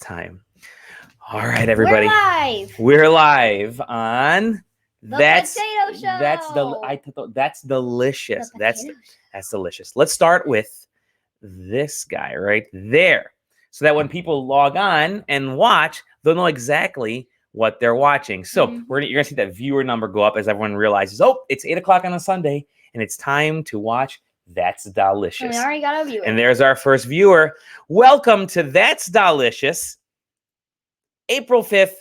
time. All right, everybody. We're live. We're live on The Potato Show. That's delicious. The That's Potato that's delicious. Let's start with this guy right there, so that when people log on and watch, they'll know exactly what they're watching. So you're gonna see that viewer number go up as everyone realizes, oh, it's 8 o'clock on a Sunday, and it's time to watch That's Dalicious. We already got a viewer. And there's our first viewer. Welcome to That's Dalicious. April 5th,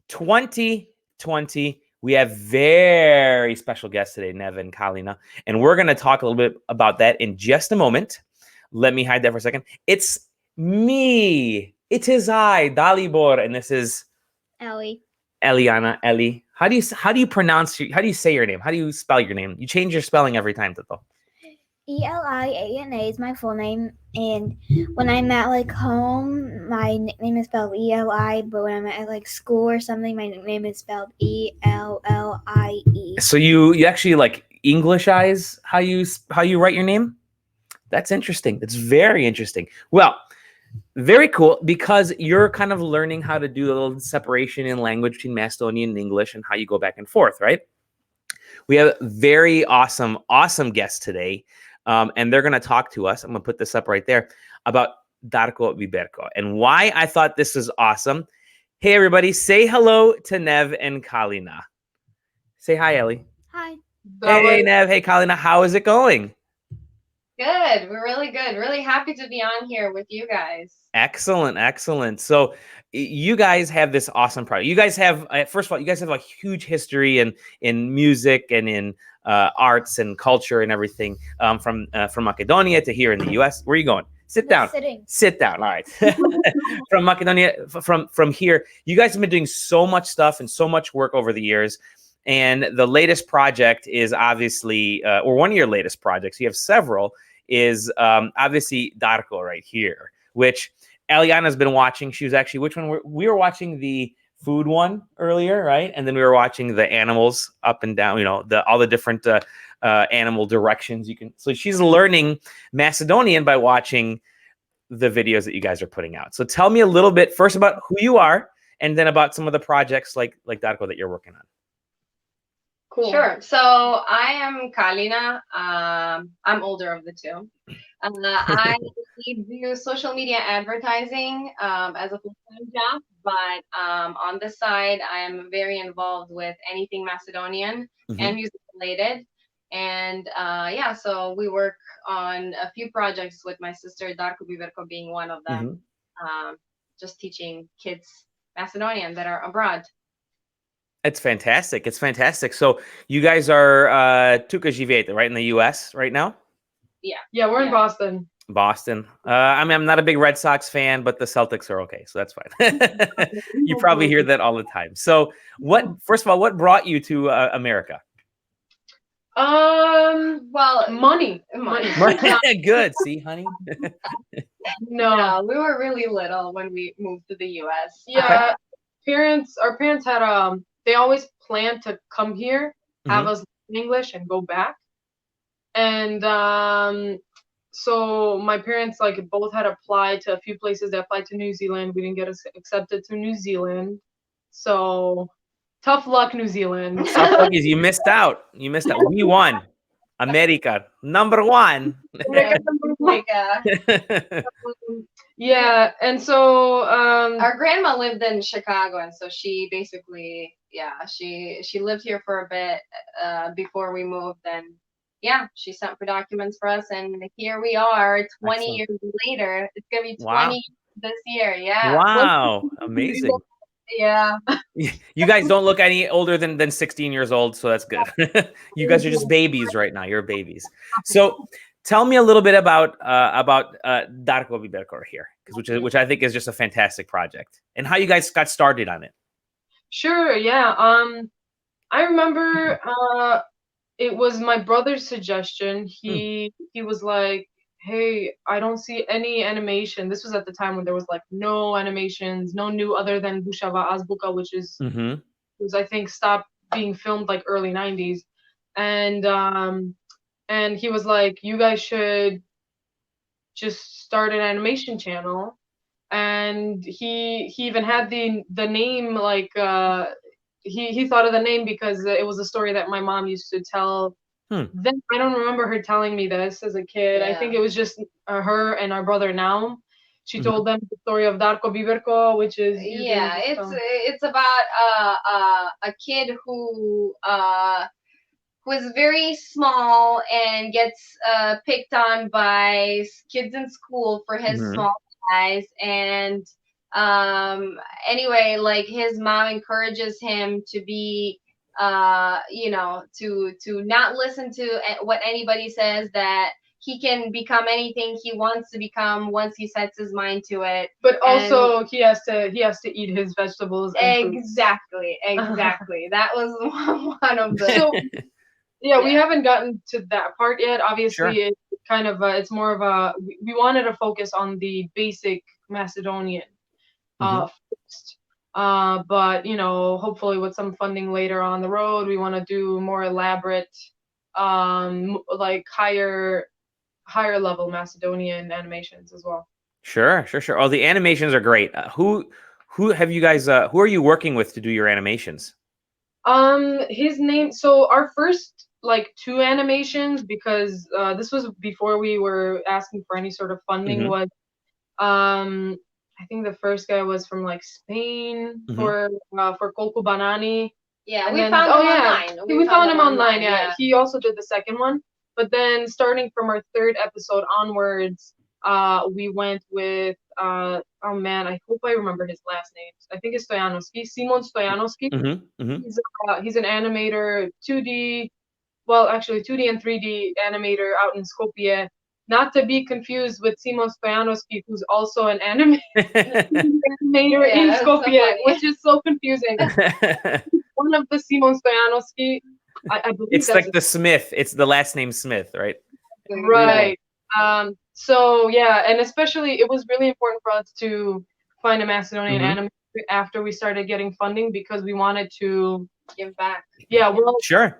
2020. We have very special guests today, Nev and Kalina, and we're going to talk a little bit about that in just a moment. Let me hide that for a second. It's me. It is I, Dalibor, and this is Ellie. Eliana. Ellie. How do you say your name? How do you spell your name? You change your spelling every time, Tito. Eliana is my full name, and when I'm at home, my nickname is spelled Eli. But when I'm at school or something, my nickname is spelled Ellie. So you actually Englishize how you write your name? That's interesting. That's very interesting. Well, very cool, because you're kind of learning how to do a little separation in language between Macedonian and English and how you go back and forth, right? We have very awesome guests today. And they're going to talk to us. I'm going to put this up right there about Darko Biberko and why I thought this was awesome. Hey, everybody, say hello to Nev and Kalina. Say hi, Ellie. Hi. Hey, Nev. Hey, Kalina. How is it going? Good. We're really good. Really happy to be on here with you guys. Excellent. So you guys have this awesome project. You guys have, first of all, you guys have a huge history in music and in arts and culture and everything, from Macedonia to here in the U.S. Where are you going? Sit down. Sit down. All right. From Macedonia, from here, you guys have been doing so much stuff and so much work over the years. And the latest project is obviously, or one of your latest projects, you have several, is obviously Darko right here, which Eliana's been watching. She was actually, which one? We were watching the food one earlier, right? And then we were watching the animals up and down, all the different animal directions you can. So she's learning Macedonian by watching the videos that you guys are putting out. So tell me a little bit first about who you are, and then about some of the projects like Darko that you're working on. Cool. Sure. So I am Kalina. I'm older of the two. I do social media advertising as a full-time job, but on the side, I'm very involved with anything Macedonian and music related. And so we work on a few projects with my sister, Darko Biberko being one of them, just teaching kids Macedonian that are abroad. It's fantastic. So you guys are Tuka Živete, right, in the U.S. right now? Yeah, we're in Boston. I mean, I'm not a big Red Sox fan, but the Celtics are okay, so that's fine. You probably hear that all the time. So first of all, what brought you to America? Well, money. Good. See, honey? No, we were really little when we moved to the U.S. Yeah, our parents had they always planned to come here, have us learn English, and go back. And so my parents both had applied to a few places. They applied to New Zealand. We didn't get accepted to New Zealand. So tough luck, New Zealand. Tough luck is you missed out. We won. America, number one. Yeah, and so our grandma lived in Chicago, and so she basically, she lived here for a bit before we moved, and she sent for documents for us, and here we are 20 years later. It's gonna be 20 years this year. Yeah. Wow, amazing. Yeah. You guys don't look any older than 16 years old, so that's good. You guys are just babies right now. You're babies. So tell me a little bit about Darko Biberko here, which I think is just a fantastic project, and how you guys got started on it. Sure. Yeah. I remember it was my brother's suggestion. He was like, hey, I don't see any animation. This was at the time when there was no animations, no new other than Bushava Azbuka, which is was I think stopped being filmed early 90s. And he was like, you guys should just start an animation channel and he even had the name like he thought of the name because it was a story that my mom used to tell. Then I don't remember her telling me this as a kid. I think it was just her and our brother now. She told them the story of Darko Biberko, which is it's about a kid who is very small and gets picked on by kids in school for his small size. And anyway, like his mom encourages him to be to not listen to what anybody says, that he can become anything he wants to become once he sets his mind to it. But also he has to eat his vegetables and exactly that was one of the we haven't gotten to that part yet. Obviously it's kind of it's more of a we wanted to focus on the basic Macedonian first. But hopefully with some funding later on the road, we want to do more elaborate like higher level Macedonian animations as well. Sure. Oh, the animations are great. Who have you guys who are you working with to do your animations? His name, so our first like 2 animations, because this was before we were asking for any sort of funding, was I think the first guy was from like Spain for Kolku Banani. Yeah, we found him online. We found him online, yeah. He also did the second one. But then starting from our 3rd episode onwards, we went with oh man, I hope I remember his last name. I think it's Stoyanovsky, Simon Stoyanovsky. He's an animator, 2D, well actually 2D and 3D animator out in Skopje. Not to be confused with Simon Stoyanovsky, who's also an animator in Skopje, which is so confusing. One of the Simon Stoyanovsky, I believe it's like the Smith. It's the last name Smith, right? Right. So yeah, and especially it was really important for us to find a Macedonian animator after we started getting funding, because we wanted to give back. Yeah, well, sure.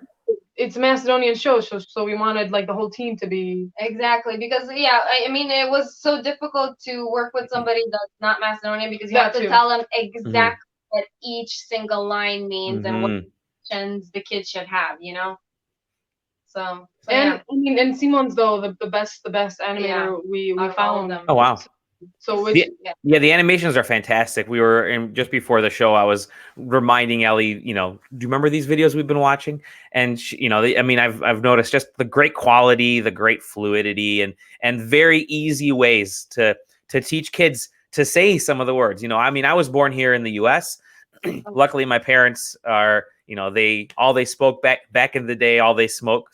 It's a Macedonian show, so we wanted like the whole team to be exactly, because I mean it was so difficult to work with somebody that's not Macedonian, because you have to tell them exactly what each single line means and what actions the kids should have, So and I mean, and Simon's though the best animator we found. Oh wow. So the animations are fantastic. We were just before the show, I was reminding Ellie, do you remember these videos we've been watching? And she, I mean, I've noticed just the great quality, the great fluidity, and very easy ways to teach kids to say some of the words. I mean, I was born here in the U.S. Luckily, my parents are, they spoke back in the day. All they spoke.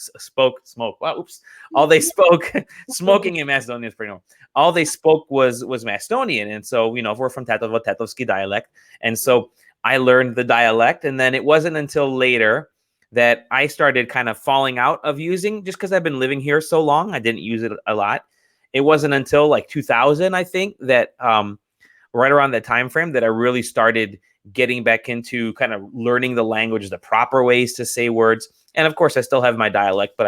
Wow, oops. All they spoke smoking in Macedonian is pretty normal. All they spoke was Macedonian, and so we're from Tetovski dialect, and so I learned the dialect, and then it wasn't until later that I started kind of falling out of using, just because I've been living here so long, I didn't use it a lot. It wasn't until like 2000, I think, that right around that time frame that I really started getting back into kind of learning the language, the proper ways to say words. And of course, I still have my dialect, but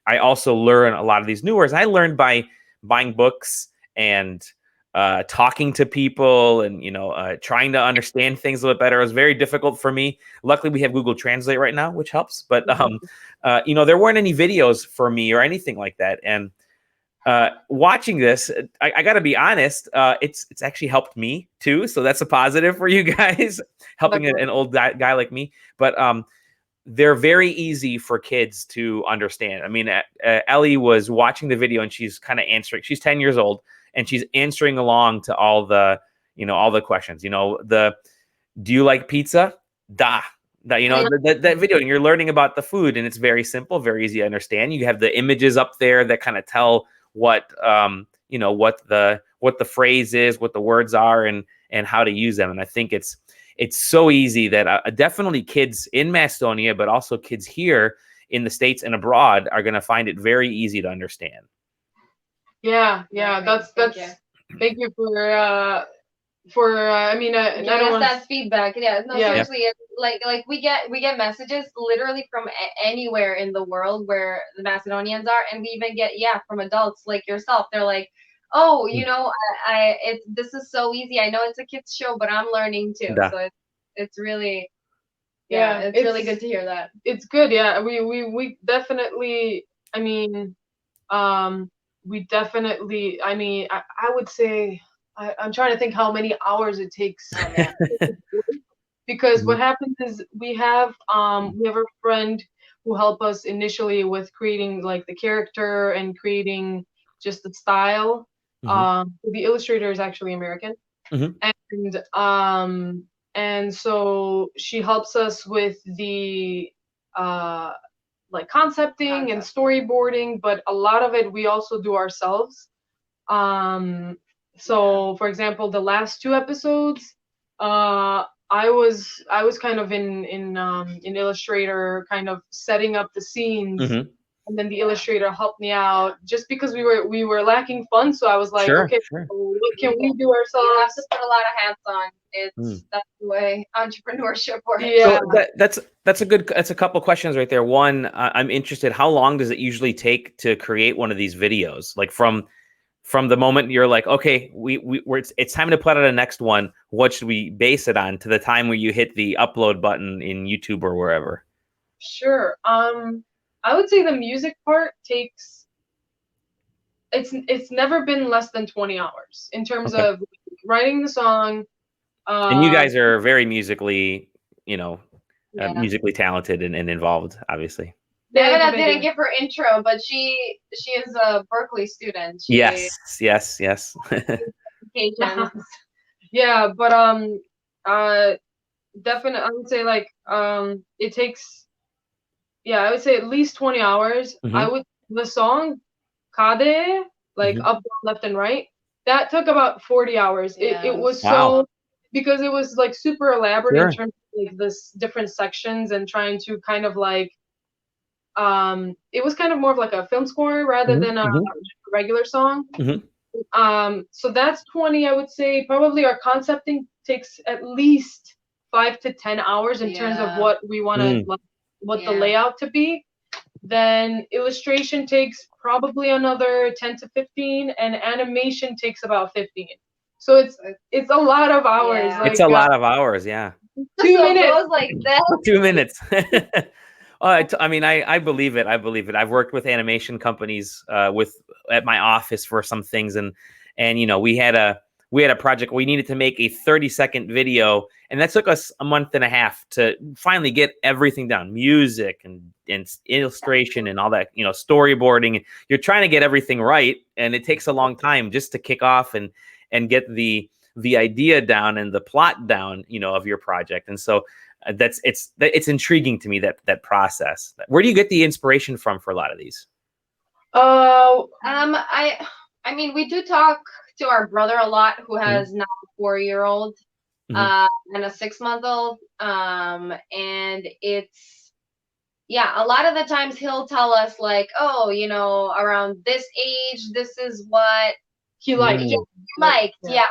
I also learn a lot of these new words. I learned by buying books and talking to people and, trying to understand things a little bit better. It was very difficult for me. Luckily, we have Google Translate right now, which helps. But, there weren't any videos for me or anything like that. And watching this, I got to be honest, it's actually helped me too. So that's a positive for you guys, helping an old guy like me. But they're very easy for kids to understand. I mean, Ellie was watching the video and she's kind of answering. She's 10 years old and she's answering along to all the questions. Do you like pizza? Da. That video, and you're learning about the food, and it's very simple, very easy to understand. You have the images up there that kind of tell what the phrase is, what the words are, and how to use them. And I think it's so easy that definitely kids in Macedonia, but also kids here in the States and abroad are going to find it very easy to understand. Yeah. That's thank you for I mean, I don't want that feedback. Seriously, like we get messages literally from anywhere in the world where the Macedonians are, and we even get from adults like yourself. They're like, oh, you know, this is so easy. I know it's a kids show, but I'm learning too. Da. So it's really, Yeah, it's really good to hear that. It's good. Yeah, we definitely. I mean, we definitely. I mean, I would say I'm trying to think how many hours it takes. Because what happens is we have a friend who helped us initially with creating like the character and creating just the style. The illustrator is actually American, and so she helps us with the like concepting and storyboarding, but a lot of it we also do ourselves. So for example, the last 2 episodes, I was kind of in Illustrator, kind of setting up the scenes, and then the illustrator helped me out just because we were lacking funds. So I was like, okay, so what can we do ourselves? You have to put a lot of hats on. That's the way entrepreneurship works. Yeah. So that's a couple questions right there. One, I'm interested, how long does it usually take to create one of these videos? Like from the moment you're like, okay, it's time to put out a next one, what should we base it on, to the time where you hit the upload button in YouTube or wherever? Sure. I would say the music part takes, it's never been less than 20 hours in terms of writing the song. And you guys are very musically, musically talented and involved, obviously. Devina didn't give her intro, but she is a Berkeley student. Yes. Yeah, but definitely I would say like it takes, I would say at least 20 hours. The song Kade, like up, down, left, and right, that took about 40 hours. It was so, because it was like super elaborate in terms of like this different sections and trying to kind of like it was kind of more of like a film score rather than a regular song. So that's 20, I would say. Probably our concepting takes at least 5 to 10 hours in terms of what we want to the layout to be. Then illustration takes probably another 10 to 15, and animation takes about 15. So it's a lot of hours. Like, it's a lot of hours, yeah. 2 minutes. Goes like that. 2 minutes. I mean, I believe it. I've worked with animation companies at my office for some things, and we had a project. We needed to make a 30-second video, and that took us a month and a half to finally get everything down, music and illustration and all that, storyboarding. You're trying to get everything right, and it takes a long time just to kick off and get the idea down and the plot down, of your project. And so it's intriguing to me, that process. Where do you get the inspiration from for a lot of these? I mean, we do talk to our brother a lot, who has now a 4-year-old and a 6-month-old. And it's, a lot of the times he'll tell us like, oh, around this age, this is what he liked.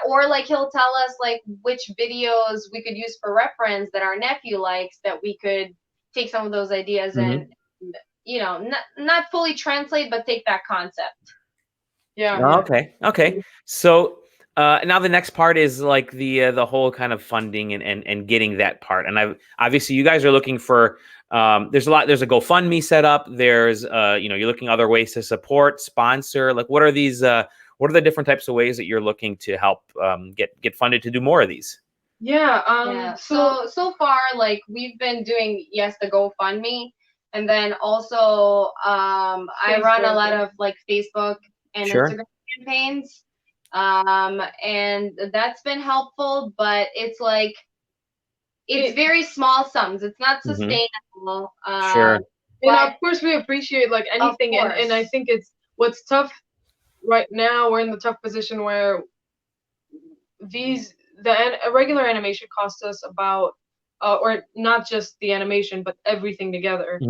Or like he'll tell us like which videos we could use for reference that our nephew likes, that we could take some of those ideas and not fully translate, but take that concept. Okay. So now the next part is like the whole kind of funding and getting that part. And obviously you guys are looking for there's a GoFundMe set up. There's you're looking other ways to support, sponsor. Like what are these what are the different types of ways that you're looking to help get funded to do more of these? So far, like we've been doing the GoFundMe, and then also I run a lot of like Facebook and Instagram campaigns, and that's been helpful. But it's like it's very small sums. It's not sustainable. And of course we appreciate like anything, and I think it's what's tough. Right now, we're in the tough position where the regular animation costs us about, or not just the animation, but everything together.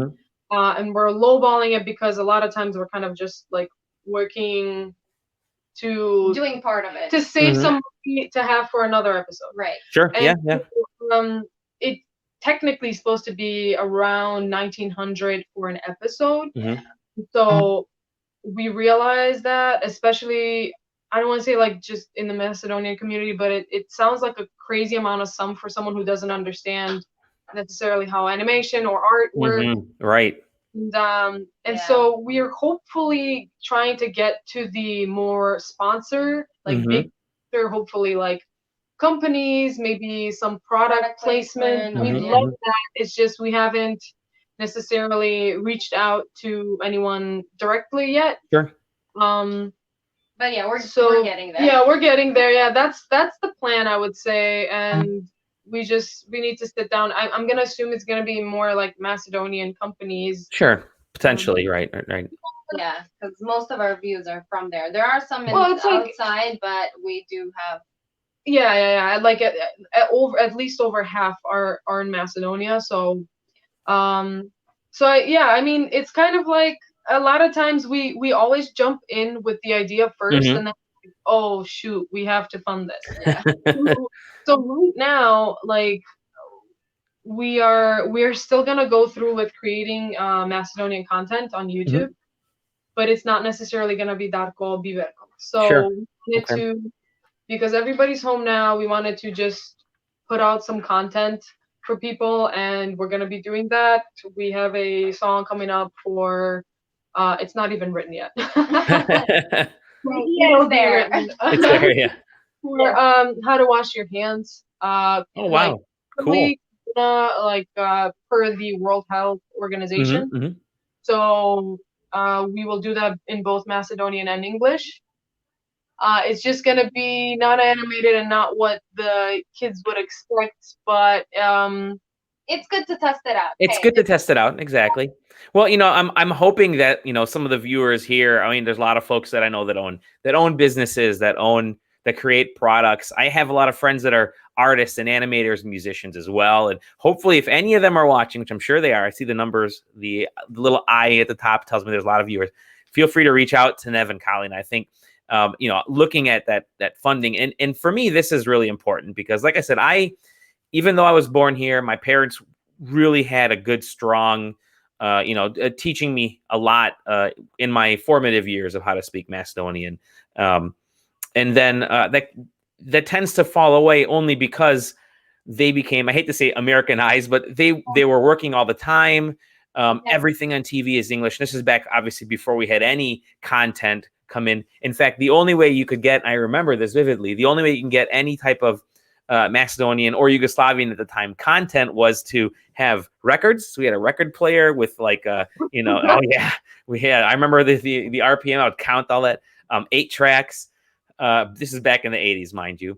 And we're lowballing it because a lot of times we're kind of just like working to doing part of it to save some money to have for another episode. Right. Sure. And it technically supposed to be around 1900 for an episode. So we realized that, especially I don't want to say like just in the Macedonian community, but it sounds like a crazy amount of sum for someone who doesn't understand necessarily how animation or art works. Right. And so we are hopefully trying to get to the more sponsor, like big, hopefully like companies, maybe some product placement. We love that. It's just we haven't necessarily reached out to anyone directly yet. Sure. But yeah, we're getting there. Yeah, we're getting there. Yeah, that's the plan, I would say. And we need to sit down. I'm gonna assume it's gonna be more like Macedonian companies. Sure, potentially, right. Yeah, because most of our views are from there. There are some outside, but we do have. Yeah. Like at least over half are in Macedonia. So, I mean, it's kind of like a lot of times we always jump in with the idea first, and then oh shoot, we have to fund this. Yeah. So right now, like we're still gonna go through with creating Macedonian content on YouTube, but it's not necessarily gonna be Darko Biberko. So we wanted because everybody's home now, we wanted to just put out some content for people, and we're gonna be doing that. We have a song coming up for it's not even written yet. It's there. It's there, yeah. For how to wash your hands. Oh wow, like, cool. Per the World Health Organization. So we will do that in both Macedonian and English. It's just gonna be not animated and not what the kids would expect, but it's good to test it out. It's good to test it out, exactly. Well, I'm hoping that some of the viewers here. I mean, there's a lot of folks that I know that own businesses, that create products. I have a lot of friends that are artists and animators and musicians as well. And hopefully, if any of them are watching, which I'm sure they are, I see the numbers. The little eye at the top tells me there's a lot of viewers. Feel free to reach out to Nev and Kalina. I think. Looking at that funding, and for me, this is really important because, like I said, even though I was born here, my parents really had a good, strong, teaching me a lot in my formative years of how to speak Macedonian, and then that tends to fall away only because they became, I hate to say Americanized, but they were working all the time. Everything on TV is English. This is back obviously before we had any content come in. In fact, the only way you could get, I remember this vividly, the only way you can get any type of Macedonian or Yugoslavian at the time content was to have records. So we had a record player with like, oh yeah, I remember the RPM, I would count all that, 8 tracks. This is back in the 80s, mind you.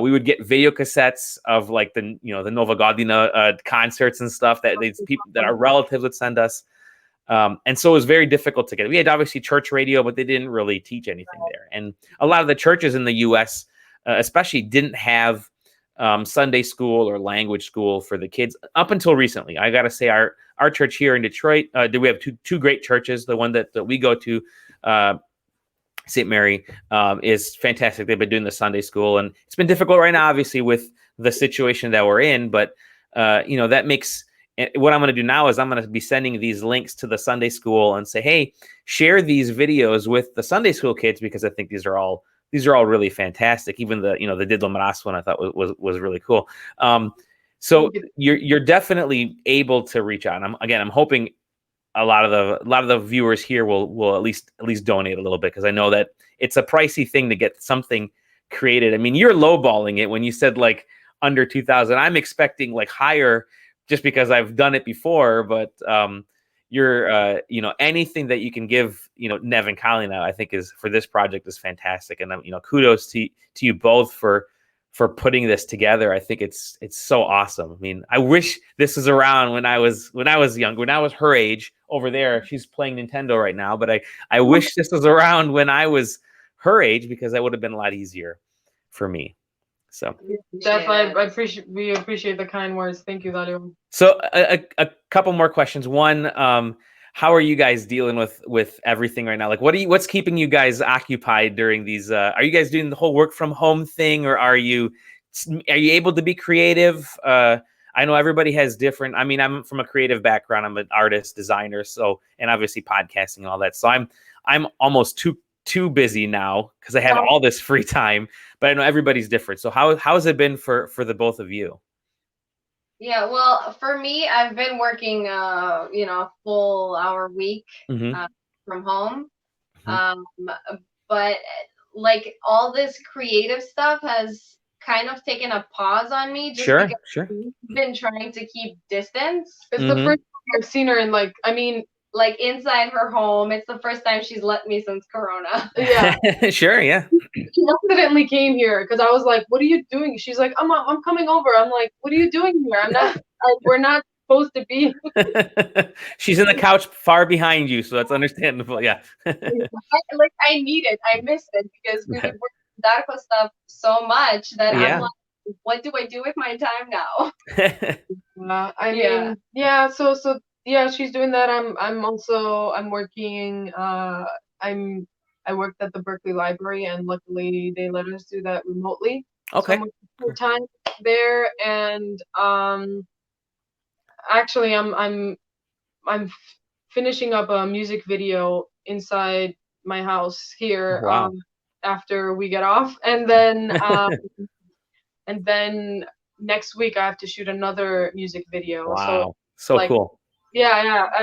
We would get video cassettes of like the Nova Godina concerts and stuff that these people that our relatives would send us. And so it was very difficult to get. We had obviously church radio, but they didn't really teach anything there. And a lot of the churches in the U.S. Especially didn't have Sunday school or language school for the kids up until recently. I got to say our church here in Detroit, we have two great churches. The one that we go to, St. Mary, is fantastic. They've been doing the Sunday school, and it's been difficult right now, obviously, with the situation that we're in. But, that makes what I'm going to do now is I'm going to be sending these links to the Sunday school and say, hey, share these videos with the Sunday school kids, because I think these are all really fantastic. Even the Didlo Maras one I thought was really cool. So you're definitely able to reach out. I'm hoping a lot of the viewers here will at least donate a little bit, because I know that it's a pricey thing to get something created. I mean, you're lowballing it when you said like under 2,000. I'm expecting like higher, just because I've done it before. But you're anything that you can give Nev and Kalina, I think is for this project is fantastic. And kudos to you both for putting this together. I think it's so awesome. I mean, I wish this was around when I was young, when I was her age. Over there, she's playing Nintendo right now, but I wish this was around when I was her age, because that would have been a lot easier for me. So definitely, we appreciate the kind words. Thank you, Dali. So a couple more questions. One, how are you guys dealing with everything right now? Like, what's keeping you guys occupied during these? Are you guys doing the whole work from home thing, or are you able to be creative? I know everybody has different. I mean, I'm from a creative background. I'm an artist, designer, and obviously podcasting and all that. So I'm almost too too busy now because I have all this free time, but I know everybody's different. So how has it been for the both of you? Yeah, well, for me, I've been working, a full hour week from home. But like all this creative stuff has kind of taken a pause on me just because I've been trying to keep distance. It's the first time I've seen her in like inside her home. It's the first time she's let me since Corona. Yeah. Sure, yeah. She accidentally came here because I was like, "What are you doing?" She's like, "I'm coming over." I'm like, "What are you doing here? I'm not. We're not supposed to be." She's in the couch far behind you, so that's understandable. Yeah. I need it. I miss it because we would work Darko stuff so much that I'm like, what do I do with my time now? So yeah, she's doing that. I'm working. I worked at the Berkeley Library, and luckily they let us do that remotely. Okay. So I'm working full time there, and actually I'm finishing up a music video inside my house here. Wow. After we get off, and then and then next week I have to shoot another music video. Wow. So cool. Yeah,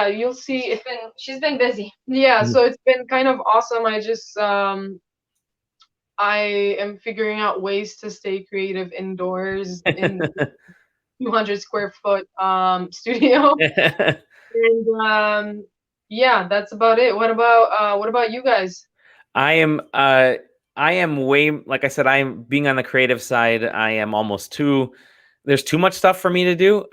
you'll see. She's been busy. Yeah, so it's been kind of awesome. I just I am figuring out ways to stay creative indoors in 200 square foot studio. And yeah, that's about it. What about you guys? I am way, like I said, I am being on the creative side. I am almost there's too much stuff for me to do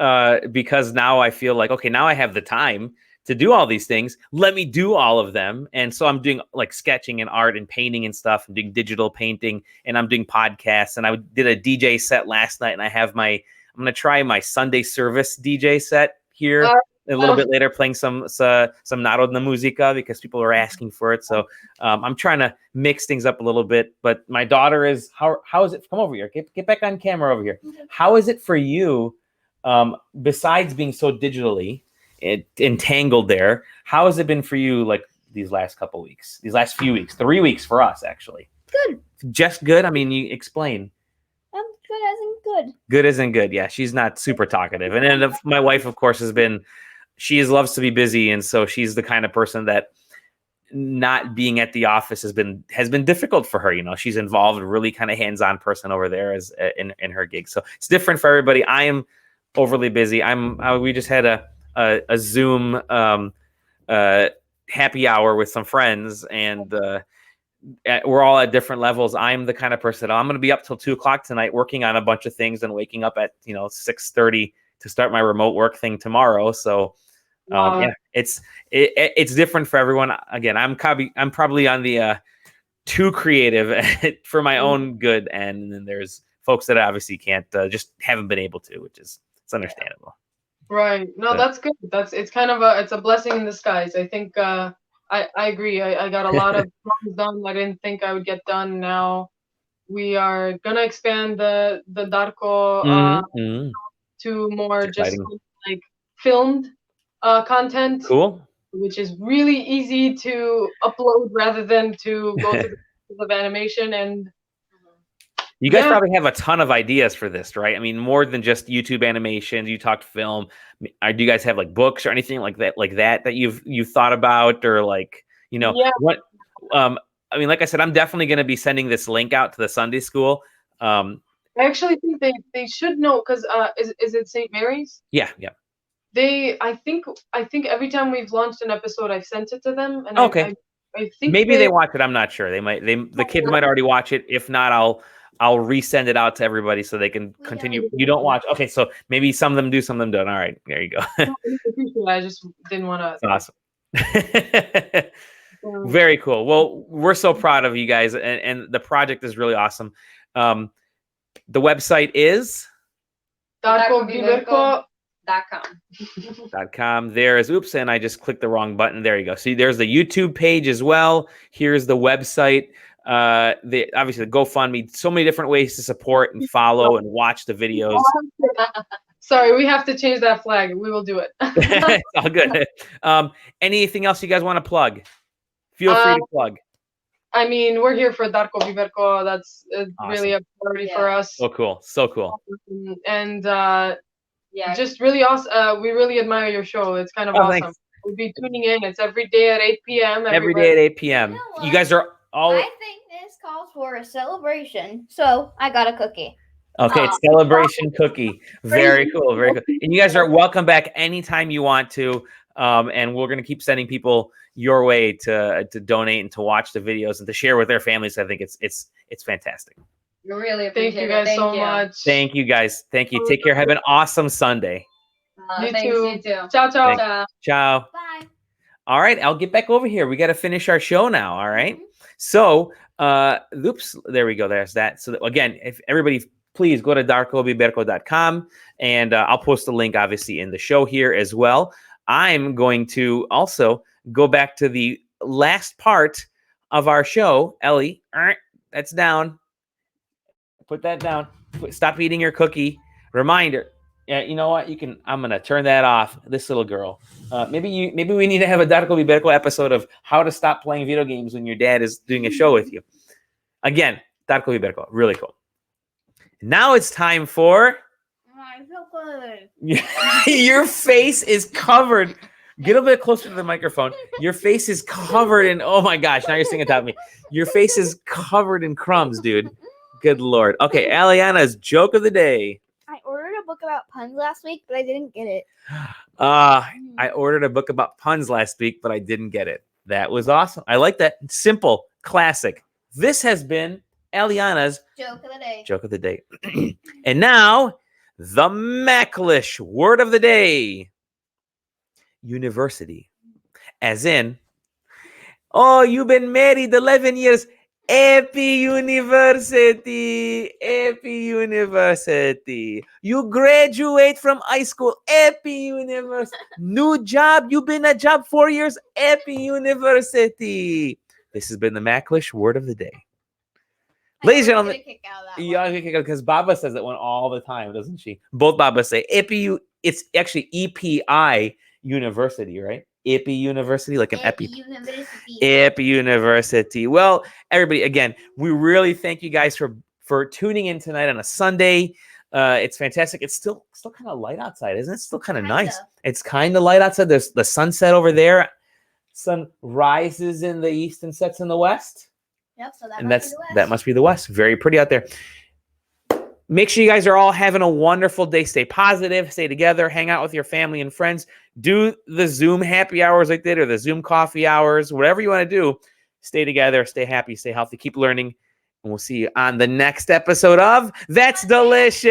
because now I feel like, okay, now I have the time to do all these things. Let me do all of them. And so I'm doing like sketching and art and painting and stuff and doing digital painting, and I'm doing podcasts, and I did a DJ set last night, and I'm going to try my Sunday service DJ set here a little bit later, playing some Narodna Muzika because people are asking for it. So I'm trying to mix things up a little bit. But my daughter is, how is it? Come over here. Get back on camera over here. How is it for you, besides being so digitally entangled there? How has it been for you, like these last couple weeks, these last few weeks, 3 weeks for us, actually? Good. Just good? I mean, you explain. Good as in good. Good as in good. Yeah, she's not super talkative. And then my wife, of course, loves to be busy, and so she's the kind of person that not being at the office has been difficult for her. You know, she's involved, really kind of hands-on person over there as in her gig. So it's different for everybody. I am overly busy. We just had a Zoom happy hour with some friends, and we're all at different levels. I'm the kind of person, I'm going to be up till 2:00 tonight working on a bunch of things and waking up at 6:30 to start my remote work thing tomorrow. So it's different for everyone. Again, I'm probably on the too creative for my own good, and then there's folks that obviously can't, just haven't been able to, which is, it's understandable. Right. No, that's good. It's kind of it's a blessing in disguise. I think I agree. I got a lot of things done I didn't think I would get done. Now we are gonna expand the Darko to more just like filmed content. Cool. Which is really easy to upload rather than to go through the process of animation. And you guys probably have a ton of ideas for this, right? I mean, more than just YouTube animations. You talked film. Do you guys have like books or anything like that you've thought about, or like, what? I mean, like I said, I'm definitely going to be sending this link out to the Sunday school. I actually think they should know, because is it St. Mary's? Yeah. I think every time we've launched an episode, I've sent it to them, and okay. I think maybe they watch it. I'm not sure. The kids might already watch it. If not, I'll resend it out to everybody so they can continue. You don't watch. Okay, so maybe some of them do, some of them don't. All right, there you go. I just didn't want to. That's awesome. Very cool. Well, we're so proud of you guys, and the project is really awesome. The website is Darko Biberko. .com. There is, oops, and I just clicked the wrong button. There you go. See, there's the YouTube page as well. Here's the website. Obviously the GoFundMe. So many different ways to support and follow and watch the videos. Sorry, we have to change that flag. We will do it. It's all good. Anything else you guys want to plug? Feel free to plug. I mean, we're here for Darko Biberko. That's really a Awesome. priority for us. So cool. So cool. And just really awesome. We really admire your show. It's kind of awesome. Thanks. We'll be tuning in. It's every day at 8 p.m. Every day at 8 p.m. You know what? You guys are all. I think this calls for a celebration, so I got a cookie. Okay, it's celebration cookie. Very cool. Very cool. And you guys are welcome back anytime you want to. And we're gonna keep sending people your way to donate and to watch the videos and to share with their families. I think it's fantastic. We really appreciate Thank you guys so much. Thank you guys. Thank you. Take care. Have an awesome Sunday. You Thanks, too. you too. Ciao, ciao. Ciao. Ciao. Bye. All right, I'll get back over here. We got to finish our show now. All right. So, oops, there we go. There's that. So again, if everybody, please go to darkobiberko.com and I'll post the link obviously in the show here as well. I'm going to also go back to the last part of our show. Ellie, that's down. Put that down. Stop eating your cookie. Reminder. Yeah, you know what? I'm gonna turn that off. This little girl. Maybe we need to have a Darko Biberko episode of how to stop playing video games when your dad is doing a show with you. Again, Darko Biberko, really cool. Now it's time for. I feel good. Your face is covered. Get a bit closer to the microphone. Your face is covered in. Oh my gosh! Now you're singing on top of me. Your face is covered in crumbs, dude. Good Lord. Okay, Eliana's joke of the day. I ordered a book about puns last week, but I didn't get it. I ordered a book about puns last week, but I didn't get it. That was awesome. I like that. Simple, classic. This has been Eliana's Joke of the day. joke of the day. And now, the Macklish word of the day. University. As in, oh, you've been married 11 years. Happy University. Happy University. You graduate from high school. Happy University. New job. You've been a job 4 years. Happy University. This has been the Macklish word of the day. Ladies and gentlemen, because Baba says that one all the time, doesn't she? Both Baba say Epi. It's actually EPI University, right? Epi University, like an Epi. Epi University. Well, everybody, again, we really thank you guys for tuning in tonight on a Sunday. It's fantastic. It's still kind of light outside, isn't it? It's still kind of nice. It's kind of light outside. There's the sunset over there. Sun rises in the east and sets in the west. Yep, so that must be the west. Very pretty out there. Make sure you guys are all having a wonderful day. Stay positive, stay together, hang out with your family and friends. Do the Zoom happy hours like that or the Zoom coffee hours, whatever you want to do. Stay together, stay happy, stay healthy, keep learning. And we'll see you on the next episode of That's Delicious.